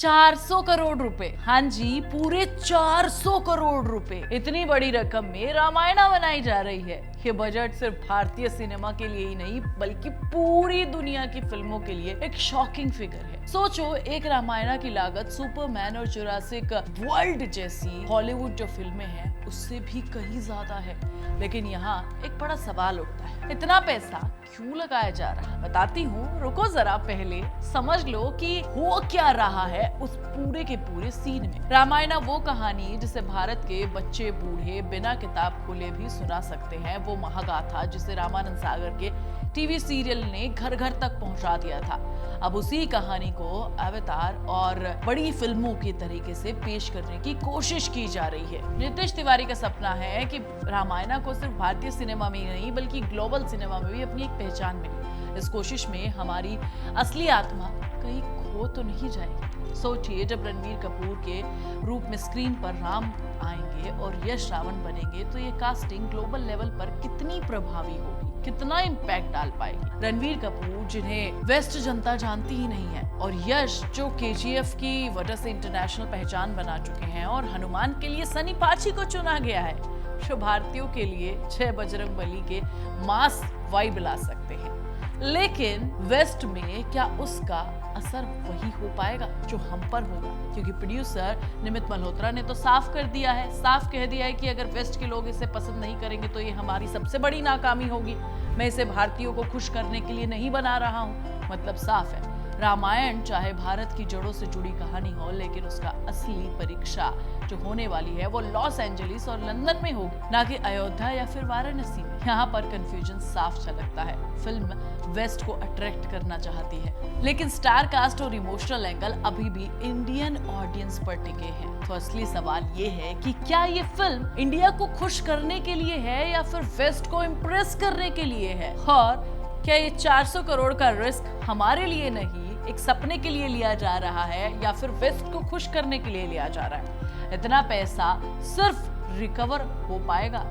400 करोड़ रुपए। हाँ जी, पूरे 400 करोड़ रुपए। इतनी बड़ी रकम में रामायणा बनाई जा रही है। ये बजट सिर्फ भारतीय सिनेमा के लिए ही नहीं बल्कि पूरी दुनिया की फिल्मों के लिए एक शॉकिंग फिगर है। सोचो, एक रामायणा की लागत सुपरमैन और जुरासिक वर्ल्ड जैसी हॉलीवुड जो फिल्में हैं उससे भी कहीं ज्यादा है। लेकिन यहाँ एक बड़ा सवाल उठता है, इतना पैसा क्यों लगाया जा रहा है? बताती हूँ, रुको जरा, पहले समझ लो कि हो क्या रहा है उस पूरे के पूरे सीन में। रामायणा वो कहानी जिसे भारत के बच्चे बूढ़े बिना किताब खोले भी सुना सकते हैं, वो महागाथा जिसे रामानंद सागर के टीवी सीरियल ने घर घर तक पहुंचा दिया था। अब उसी कहानी को अवतार और बड़ी फिल्मों के तरीके से पेश करने की कोशिश की जा रही है। नितिश तिवारी का सपना है कि रामायणा को सिर्फ भारतीय सिनेमा में ही नहीं बल्कि ग्लोबल सिनेमा में भी अपनी एक पहचान मिले। इस कोशिश में हमारी असली आत्मा कहीं खो तो नहीं जाएगी। सोचिए, जब रणबीर कपूर के रूप में स्क्रीन पर राम आएंगे और यश रावण बनेंगे तो ये कास्टिंग ग्लोबल लेवल पर कितनी प्रभावी होगी, कितना इम्पैक्ट डाल पाएगी। रणबीर कपूर जिन्हें वेस्ट जनता जानती ही नहीं है, और यश जो केजीएफ की वजह से इंटरनेशनल पहचान बना चुके हैं, और हनुमान के लिए सनी पाची को चुना गया है जो भारतीयों के लिए 6 बजरंगबली के मास वाइब ला सकते हैं। लेकिन वेस्ट में क्या उसका असर वही हो पाएगा जो हम पर होगा? क्योंकि प्रोड्यूसर निमित मल्होत्रा ने तो साफ कर दिया है, साफ कह दिया है कि अगर वेस्ट के लोग इसे पसंद नहीं करेंगे तो ये हमारी सबसे बड़ी नाकामी होगी। मैं इसे भारतीयों को खुश करने के लिए नहीं बना रहा हूँ। मतलब साफ है, रामायण चाहे भारत की जड़ों से जुड़ी कहानी हो, लेकिन उसका असली परीक्षा जो होने वाली है वो लॉस एंजलिस और लंदन में होगी, ना कि अयोध्या या फिर वाराणसी में। यहाँ पर कंफ्यूजन साफ झलकता है। फिल्म वेस्ट को अट्रैक्ट करना चाहती है, लेकिन स्टार कास्ट और इमोशनल एंगल अभी भी इंडियन ऑडियंस पर टिके हैं। तो असली सवाल ये है कि क्या ये फिल्म इंडिया को खुश करने के लिए है या फिर वेस्ट को इम्प्रेस करने के लिए है? और क्या ये 400 करोड़ का रिस्क हमारे लिए नहीं, एक सपने के लिए लिया जा रहा है, या फिर वेस्ट को खुश करने के लिए लिया जा रहा है? इतना पैसा सिर्फ रिकवर हो पाएगा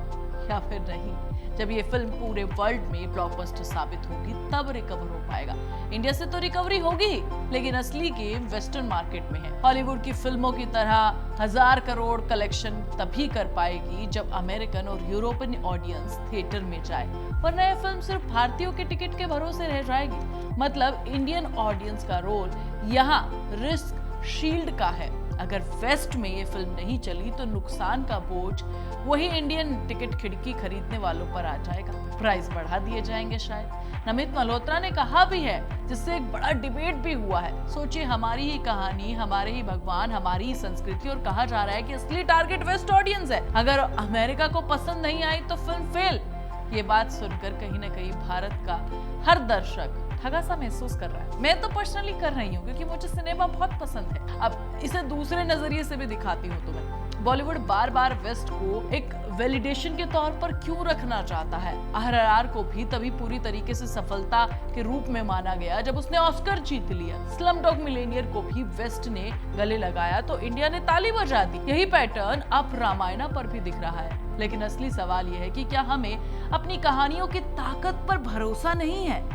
या फिर नहीं? जब ये फिल्म पूरे वर्ल्ड में ब्लॉकबस्टर साबित होगी तब रिकवर हो पाएगा। इंडिया से तो रिकवरी होगी ही, लेकिन असली गेम वेस्टर्न मार्केट में है। हॉलीवुड की फिल्मों की तरह 1000 करोड़ कलेक्शन तभी कर पाएगी जब अमेरिकन और यूरोपियन ऑडियंस थिएटर में जाए, वरना यह फिल्म सिर्फ भारतीयों के टिकट के भरोसे रह जाएगी। मतलब इंडियन ऑडियंस का रोल यहाँ रिस्क शील्ड का है। अगर वेस्ट में ये फिल्म नहीं चली तो नुकसान का बोझ वही इंडियन टिकट खिड़की खरीदने वालों पर आ जाएगा। प्राइस बढ़ा दिए जाएंगे शायद। नमित मल्होत्रा ने कहा भी है, जिससे एक बड़ा डिबेट भी हुआ है। सोचिए, हमारी ही कहानी, हमारे ही भगवान, हमारी ही संस्कृति, और कहा जा रहा है कि असली टारगेट वेस्ट ऑडियंस है। अगर अमेरिका को पसंद नहीं आई तो फिल्म फेल। ये बात सुनकर कहीं ना कहीं भारत का हर दर्शक ठगा सा महसूस कर रहा है। मैं तो पर्सनली कर रही हूँ क्योंकि मुझे सिनेमा बहुत पसंद है। अब इसे दूसरे नजरिए से भी दिखाती हूँ तुम्हें। बॉलीवुड बार बार वेस्ट को एक वैलिडेशन के तौर पर क्यों रखना चाहता है? आरआरआर को भी तभी पूरी तरीके से सफलता के रूप में माना गया जब उसने ऑस्कर जीत लिया। स्लमडॉग मिलियनेयर को भी वेस्ट ने गले लगाया तो इंडिया ने ताली बजा दी। यही पैटर्न अब रामायणा पर भी दिख रहा है। लेकिन असली सवाल यह है कि क्या हमें अपनी कहानियों की ताकत पर भरोसा नहीं है?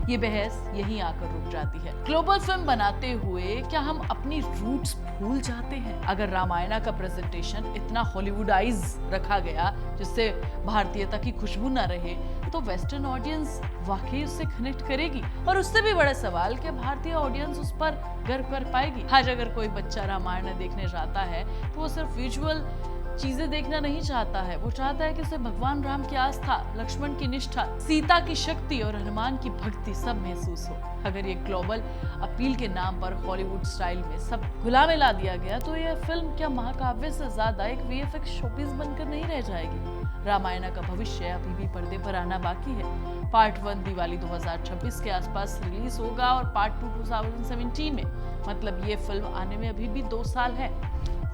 ये बहस यहीं आकर रुक जाती है। ग्लोबल फिल्म बनाते हुए क्या हम अपनी रूट्स भूल जाते हैं? अगर रामायणा का प्रेजेंटेशन इतना हॉलीवुडाइज रखा गया जिससे भारतीयता की खुशबू न रहे, तो वेस्टर्न ऑडियंस वाकई उससे कनेक्ट करेगी? और उससे भी बड़ा सवाल, क्या भारतीय ऑडियंस उस पर गर्व कर पाएगी? आज अगर कोई बच्चा रामायण देखने जाता है तो वो सिर्फ विजुअल चीजें देखना नहीं चाहता है, वो चाहता है कि उसे भगवान राम की आस्था, लक्ष्मण की निष्ठा, सीता की शक्ति और हनुमान की भक्ति सब महसूस हो। अगर ये ग्लोबल अपील के नाम पर हॉलीवुड स्टाइल में सब खुला में ला दिया गया तो यह फिल्म क्या महाकाव्य से ज्यादा एक वीएफएक्स शोपीस बनकर नहीं रह जाएगी? रामायणा का भविष्य अभी भी पर्दे पर आना बाकी है। पार्ट 1 दिवाली 2026 के आसपास रिलीज होगा और पार्ट 2 2017 में। मतलब ये फिल्म आने में अभी भी 2 साल है।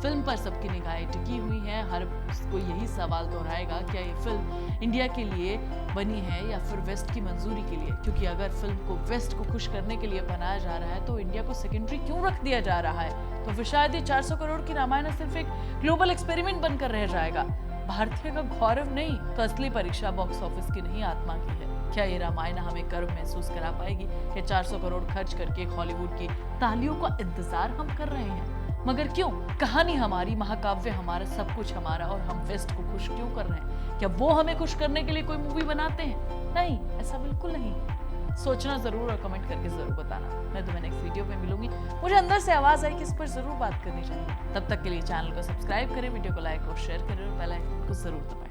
फिल्म पर सबकी निगाहें टिकी हुई हैं। हर कोई यही सवाल दोहराएगा, क्या ये फिल्म इंडिया के लिए बनी है या फिर वेस्ट की मंजूरी के लिए? क्योंकि अगर फिल्म को वेस्ट को खुश करने के लिए बनाया जा रहा है तो इंडिया को सेकेंडरी क्यों रख दिया जा रहा है? तो फिर शायद ये 400 करोड़ की रामायण सिर्फ एक ग्लोबल एक्सपेरिमेंट बनकर रह जाएगा, भारतीय का गौरव नहीं। तो असली परीक्षा बॉक्स ऑफिस की नहीं, आत्मा की है। क्या ये रामायण हमें गर्व महसूस करा पाएगी कि 400 करोड़ खर्च करके हॉलीवुड की तालियों का इंतजार हम कर रहे हैं? मगर क्यों? कहानी हमारी, महाकाव्य हमारा, सब कुछ हमारा, और हम वेस्ट को खुश क्यों कर रहे हैं? क्या वो हमें खुश करने के लिए कोई मूवी बनाते हैं? नहीं, ऐसा बिल्कुल नहीं। सोचना जरूर और कमेंट करके जरूर बताना। मैं तुम्हें नेक्स्ट वीडियो में मिलूंगी। मुझे अंदर से आवाज आई कि इस पर जरूर बात करनी चाहिए। तब तक के लिए चैनल को सब्सक्राइब करें, वीडियो को लाइक और शेयर करें और बेल आइकन को जरूर दबाएं।